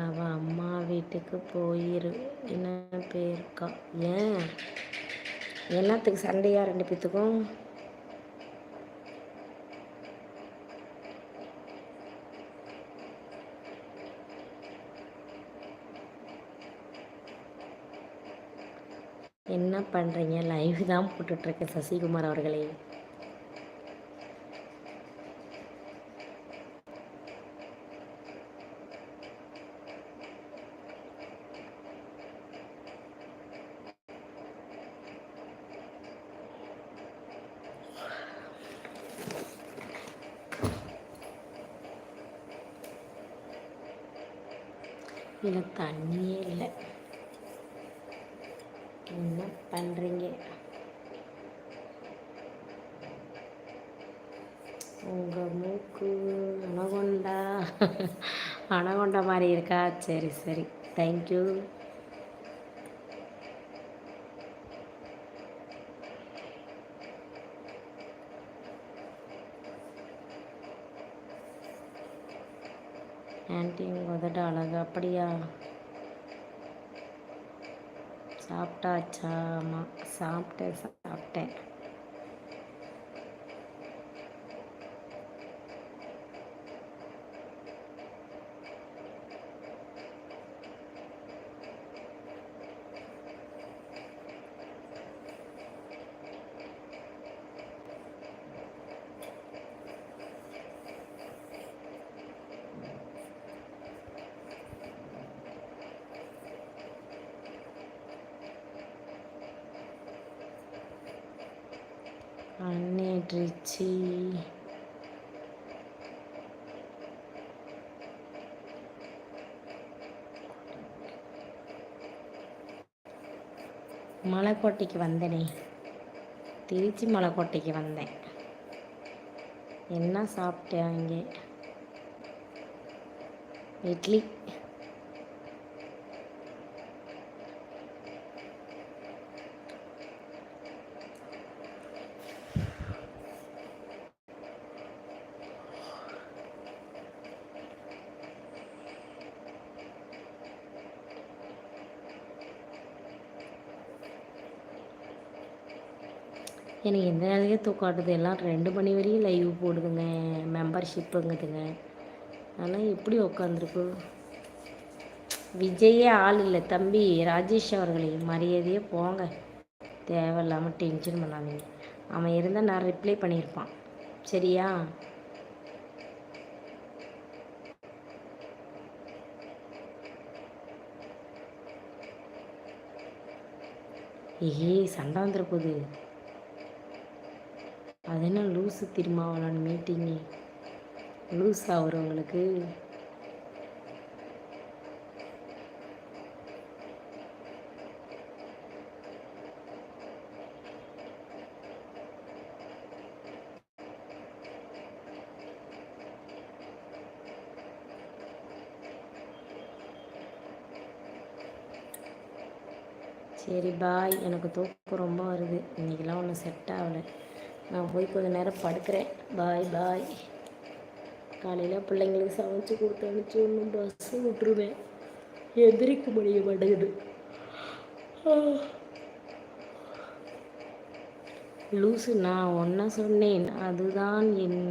அவள் அம்மா வீட்டுக்கு போயிரு என்ன பேருக்கா? ஏன் என்னத்துக்கு சண்டையா ரெண்டு பேத்துக்கும்? என்ன பண்ணுறீங்க? லைவ் தான் போட்டுட்ருக்கேன் சசிகுமார் அவர்களே. இல்லை தண்ணியே இல்லை. என்ன பண்ணுறீங்க? உங்கள் மூக்கு அனகொண்டா அனகொண்டா மாதிரி இருக்கா? சரி சரி, தேங்க்யூ. ஆன்ட்டி உதட்ட அழகு. அப்படியா? சாப்பிட்டாச்சா? ஆமாம் சாப்பிட்டேன். அன்னிட்ரிச்சி மலைக்கோட்டைக்கு வந்தேனே, திருச்சி மலைக்கோட்டைக்கு வந்தேன். என்ன சாப்பிட்டேன் அங்கே? இட்லி. எனக்கு எந்த நாளைக்கே தூக்காட்டுது. எல்லாம் 2 மணி வரையும் லைவ் போடுதுங்க, மெம்பர்ஷிப்புங்குதுங்க. அதெல்லாம் எப்படி உக்காந்துருக்கு? விஜயே ஆள் இல்லை தம்பி. ராஜேஷ் அவர்களே மரியாதையே போங்க. தேவையில்லாமல் டென்ஷன் பண்ணாதீங்க. அவன் இருந்தால் நான் ரிப்ளை பண்ணியிருப்பான். சரியா? சண்டை வந்துட போகுது. அது என்ன லூஸு திருமாவளவன் மீட்டிங்கு? லூஸ் ஆகுறவங்களுக்கு சரி பாய். எனக்கு தூக்கம் ரொம்ப வருது. இன்றைக்கெல்லாம் ஒன்றும் செட் ஆகலை. நான் போய் கொஞ்சம் நேரம் படுக்கிறேன். பாய் பாய். காலையில் பிள்ளைங்களுக்கு சமைச்சு கொடுத்து அனுப்பிச்சி ஒன்றும் பஸ்ஸு விட்டுருவேன். எதிரிக்க முடிய மாட்டேங்குது. லூசு, நான் ஒன்றை சொன்னேன், அதுதான் என்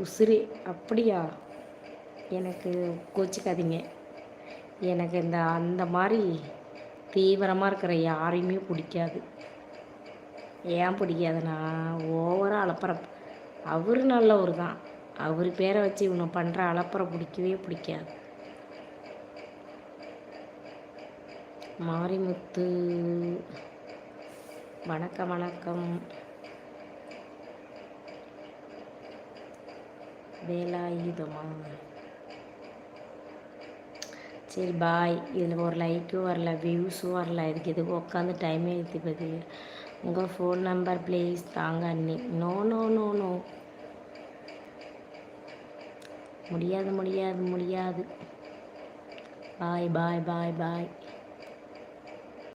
உசிறு. அப்படியா? எனக்கு கோச்சிக்காதீங்க. எனக்கு அந்த மாதிரி தீவிரமாக இருக்கிற யாரையுமே பிடிக்காது. ஏன் பிடிக்காதுன்னா, ஓவராக அலப்பறை. அவர் நல்லவர் தான். அவர் பேரை வச்சு இவனை பண்ணுற அலப்பறை பிடிக்கவே பிடிக்காது. மாரிமுத்து வணக்கம் வணக்கம். வேலாயுதமா? சரி பாய். இதில் ஒரு லைக்கும் வரல, வியூஸும் வரல. இதுக்கு எதுக்கு உட்காந்து டைமே ஏற்றிப்பது? உங்கள் ஃபோன் நம்பர் ப்ளீஸ் தாங்க அண்ணி. நோ நோ நோ நோ, முடியாது முடியாது முடியாது. பாய் பாய் பாய் பாய்.